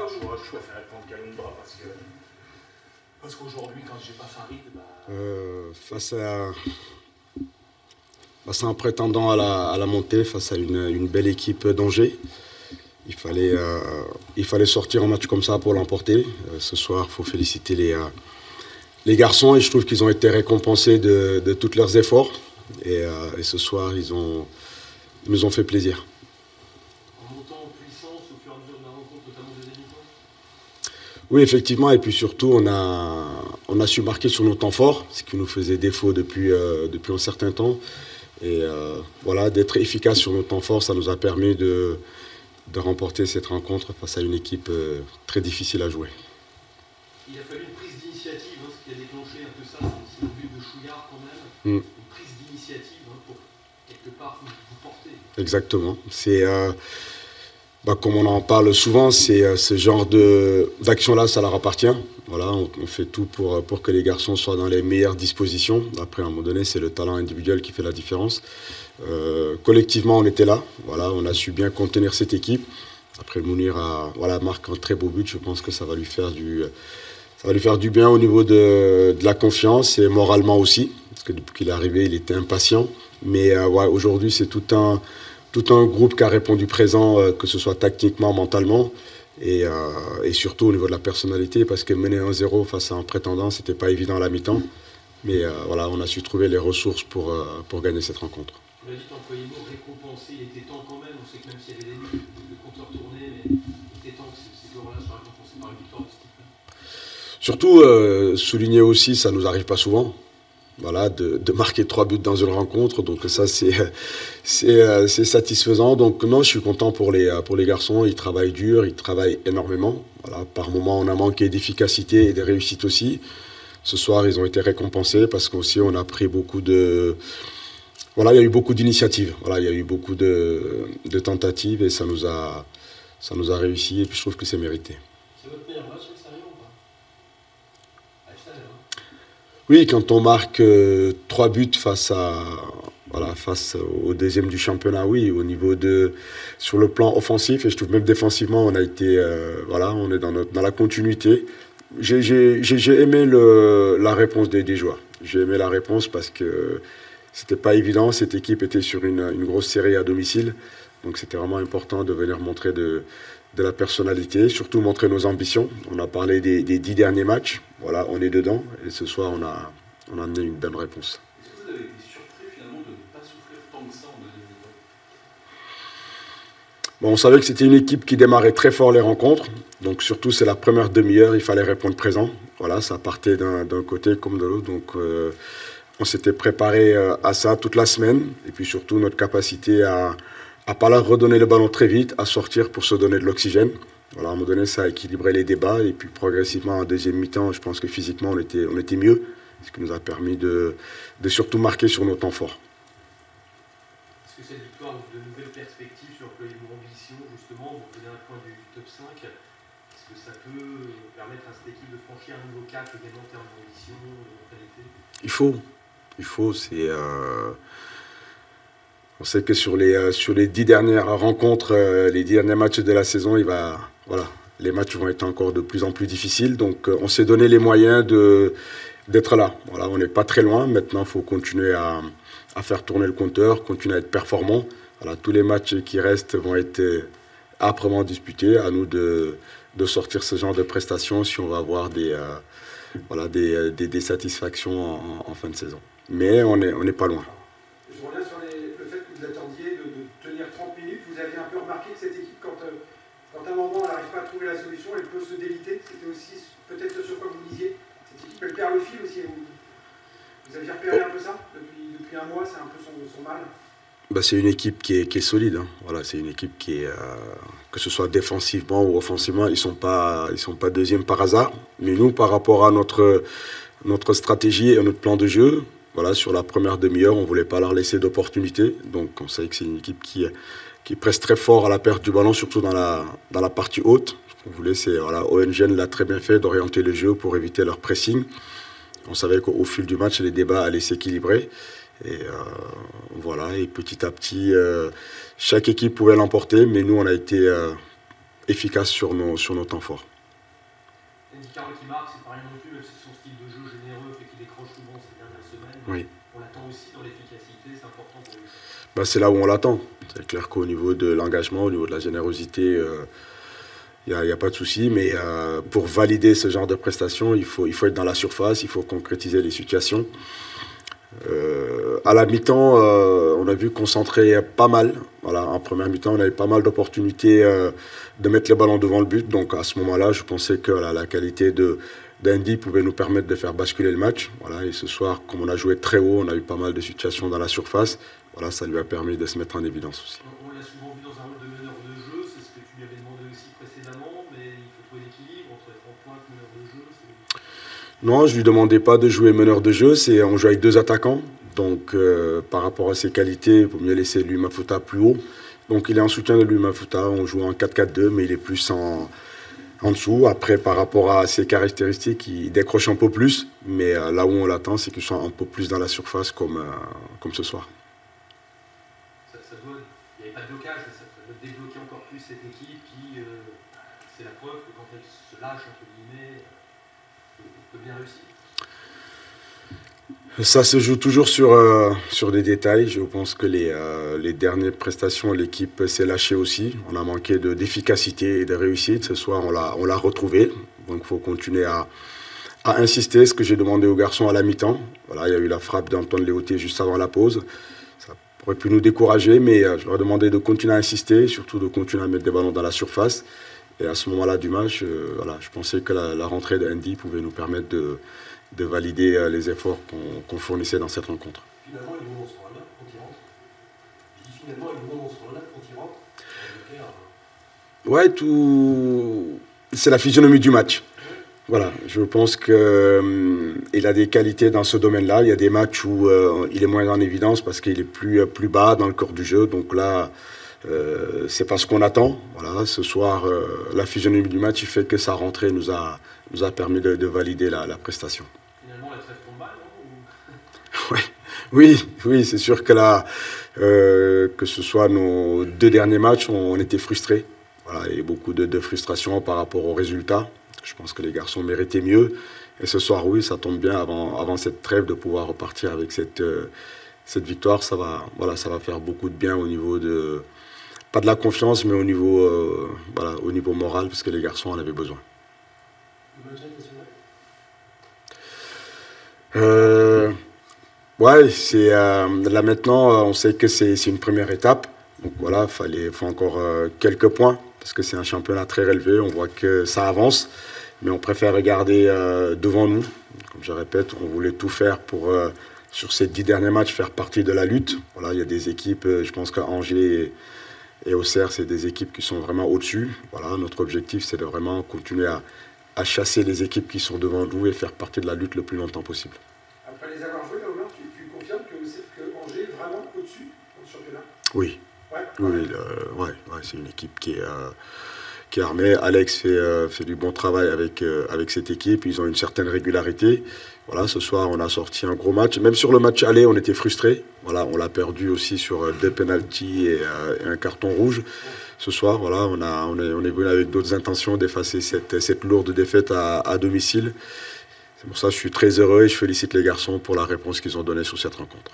Kalumba, je préfère prendre Kalumba parce qu'aujourd'hui, quand j'ai pas Farid, face à un prétendant à la montée, face à une belle équipe d'Angers, il fallait sortir un match comme ça pour l'emporter. Ce soir, il faut féliciter les garçons et je trouve qu'ils ont été récompensés de tous leurs efforts. Et ce soir, ils nous ont fait plaisir. En montant en puissance au fur et à mesure de la rencontre, notamment des demi-temps. Oui, effectivement, et puis surtout, on a su marquer sur nos temps forts, ce qui nous faisait défaut depuis un certain temps. Et voilà, d'être efficace sur nos temps forts, ça nous a permis de remporter cette rencontre face à une équipe très difficile à jouer. Il a fallu une prise d'initiative, ce qui a déclenché un peu ça, c'est le but de Chouillard quand même. Une prise d'initiative pour quelque part vous porter. Exactement. C'est comme on en parle souvent, c'est ce genre d'action-là, ça leur appartient. Voilà, on fait tout pour que les garçons soient dans les meilleures dispositions. Après, à un moment donné, c'est le talent individuel qui fait la différence. Collectivement, on était là. Voilà, on a su bien contenir cette équipe. Après, Mounir marque un très beau but. Je pense que ça va lui faire du bien au niveau de la confiance et moralement aussi. Parce que depuis qu'il est arrivé, il était impatient. Mais aujourd'hui, c'est tout un groupe qui a répondu présent, que ce soit tactiquement, mentalement. Et surtout au niveau de la personnalité, parce que mener 1-0 face à un prétendant, c'était pas évident à la mi-temps. Mais on a su trouver les ressources pour gagner cette rencontre. Vous l'avez dit, employé le mot récompensé, il était temps quand même. On sait que même s'il y avait des compteurs tournés, mais il était temps que ces joueurs-là soient récompensés par une victoire de ce type-là. Surtout, souligner aussi, ça nous arrive pas souvent. Voilà, de marquer 3 buts dans une rencontre, donc ça c'est satisfaisant. Donc non, je suis content pour les garçons, ils travaillent dur, ils travaillent énormément. Voilà, par moments on a manqué d'efficacité et de réussite aussi. Ce soir ils ont été récompensés parce qu'aussi on a pris beaucoup de... Voilà, il y a eu beaucoup d'initiatives, voilà, il y a eu beaucoup de tentatives et ça nous a réussi et puis je trouve que c'est mérité. C'est votre meilleur match extérieur ou pas? Oui, quand on marque 3 buts face au deuxième du championnat, oui, sur le plan offensif, et je trouve même défensivement, on a été, on est dans la continuité. J'ai aimé la réponse des joueurs. J'ai aimé la réponse parce que c'était pas évident. Cette équipe était sur une grosse série à domicile, donc c'était vraiment important de venir montrer de la personnalité, surtout montrer nos ambitions. On a parlé des 10 derniers matchs, voilà, on est dedans, et ce soir on a amené une bonne réponse. Est-ce que vous avez été surpris finalement de ne pas souffrir tant que ça en deuxième mi-temps? Bon, on savait que c'était une équipe qui démarrait très fort les rencontres, donc surtout c'est la première demi-heure, il fallait répondre présent. Voilà, ça partait d'un côté comme de l'autre, donc on s'était préparé à ça toute la semaine, et puis surtout notre capacité à pas leur redonner le ballon très vite, à sortir pour se donner de l'oxygène. Voilà, à un moment donné, ça a équilibré les débats. Et puis progressivement, en deuxième mi-temps, je pense que physiquement, on était mieux. Ce qui nous a permis de surtout marquer sur nos temps forts. Est-ce que cette victoire ouvre de nouvelles perspectives sur l'employé de ambition, justement? Vous prenez un point du top 5. Est-ce que ça peut permettre à cette équipe de franchir un nouveau cap également en termes d'ambition, de mentalité? Il faut. On sait que sur les 10 dernières rencontres, les 10 derniers matchs de la saison, les matchs vont être encore de plus en plus difficiles. Donc on s'est donné les moyens d'être là. Voilà, on n'est pas très loin. Maintenant, il faut continuer à faire tourner le compteur, continuer à être performant. Voilà, tous les matchs qui restent vont être âprement disputés. À nous de sortir ce genre de prestations si on va avoir des satisfactions en fin de saison. Mais on n'est pas loin. Je reviens sur le fait que vous attendiez de tenir 30 minutes. Vous avez un peu remarqué que cette équipe, quand à un moment elle n'arrive pas à trouver la solution, elle peut se déliter. C'était aussi peut-être ce sur quoi vous disiez. Cette équipe, elle perd le fil aussi. Vous aviez repéré un peu ça depuis un mois, c'est un peu son mal. C'est une équipe qui est solide. Hein. Voilà, c'est une équipe qui est, que ce soit défensivement ou offensivement, ils sont pas deuxièmes par hasard. Mais nous, par rapport à notre stratégie et à notre plan de jeu, voilà, sur la première demi-heure, on ne voulait pas leur laisser d'opportunité. Donc on sait que c'est une équipe qui presse très fort à la perte du ballon, surtout dans la partie haute. Ce qu'on voulait, c'est, ONGN l'a très bien fait, d'orienter le jeu pour éviter leur pressing. On savait qu'au fil du match, les débats allaient s'équilibrer. Et et petit à petit, chaque équipe pouvait l'emporter, mais nous, on a été efficace sur nos temps forts. Andy Carroll qui marque, c'est pas rien non plus, même si son style de jeu généreux fait qu'il décroche souvent ces dernières semaines. Oui. On l'attend aussi dans l'efficacité, c'est important pour lui. C'est là où on l'attend. C'est clair qu'au niveau de l'engagement, au niveau de la générosité, il n'y a pas de souci. Mais pour valider ce genre de prestations, il faut être dans la surface, il faut concrétiser les situations. À la mi-temps, on a vu qu'on centrait pas mal. Voilà, en première mi-temps, on avait pas mal d'opportunités de mettre le ballon devant le but. Donc à ce moment-là, je pensais que la qualité d'Andy pouvait nous permettre de faire basculer le match. Voilà, et ce soir, comme on a joué très haut, on a eu pas mal de situations dans la surface. Voilà, ça lui a permis de se mettre en évidence aussi. On l'a souvent vu dans un rôle de meneur de jeu, c'est ce que tu lui avais demandé aussi précédemment, mais il faut trouver l'équilibre entre être en pointe, meneur de jeu. Non, je ne lui demandais pas de jouer meneur de jeu, on joue avec 2 attaquants. Donc par rapport à ses qualités, il vaut mieux laisser Louis Mafuta plus haut. Donc il est en soutien de Louis Mafuta, on joue en 4-4-2, mais il est plus en dessous. Après, par rapport à ses caractéristiques, il décroche un peu plus, mais là où on l'attend, c'est qu'il soit un peu plus dans la surface comme ce soir. Il n'y avait pas de blocage, mais ça doit débloquer encore plus cette équipe qui, c'est la preuve que quand elle se lâche, entre guillemets, peut bien réussir. Ça se joue toujours sur des détails. Je pense que les dernières prestations, l'équipe s'est lâchée aussi. On a manqué d'efficacité et de réussite. Ce soir, on l'a retrouvé. Donc il faut continuer à insister, ce que j'ai demandé aux garçons à la mi-temps. Voilà, il y a eu la frappe d'Antoine Léoté juste avant la pause. Ça aurait pu nous décourager, mais je leur ai demandé de continuer à insister, surtout de continuer à mettre des ballons dans la surface. Et à ce moment-là du match, je pensais que la rentrée d'Andy pouvait nous permettre de valider les efforts qu'on fournissait dans cette rencontre. Finalement, ils vont dans ce rôle-là quand ils rentrent. Je dis finalement, ils vont dans ce rôle-là quand ils rentrent. Ouais, tout. C'est la physionomie du match. Voilà, je pense qu'il a des qualités dans ce domaine-là. Il y a des matchs où il est moins en évidence parce qu'il est plus bas dans le corps du jeu. Donc là, c'est pas ce qu'on attend. Voilà, ce soir, la physionomie du match, il fait que sa rentrée nous a permis de valider la prestation. Finalement, la trêve tombe mal, non? Oui, c'est sûr que là, que ce soit nos 2 derniers matchs, on était frustrés. Voilà, il y a beaucoup de frustration par rapport aux résultats. Je pense que les garçons méritaient mieux. Et ce soir, oui, ça tombe bien avant cette trêve de pouvoir repartir avec cette victoire. Ça va faire beaucoup de bien au niveau de, pas de la confiance, mais au niveau moral, parce que les garçons en avaient besoin. Là maintenant, on sait que c'est une première étape. Donc voilà, faut encore quelques points, parce que c'est un championnat très relevé. On voit que ça avance, mais on préfère regarder devant nous. Comme je répète, on voulait tout faire pour, sur ces 10 derniers matchs, faire partie de la lutte. Voilà, il y a des équipes, je pense qu'Angers et Auxerre, c'est des équipes qui sont vraiment au-dessus. Voilà, notre objectif, c'est de vraiment continuer à chasser les équipes qui sont devant nous et faire partie de la lutte le plus longtemps possible. Après les avoir joués, là, Omar, tu confirmes que Angers est vraiment au-dessus dans ce championnat? Oui. Ouais. C'est une équipe qui est armée. Alex fait du bon travail avec cette équipe. Ils ont une certaine régularité. Voilà, ce soir, on a sorti un gros match. Même sur le match aller, on était frustrés. Voilà, on l'a perdu aussi sur 2 pénaltys et un carton rouge. Ce soir, voilà, on est venu avec d'autres intentions d'effacer cette lourde défaite à domicile. C'est pour ça que je suis très heureux et je félicite les garçons pour la réponse qu'ils ont donnée sur cette rencontre.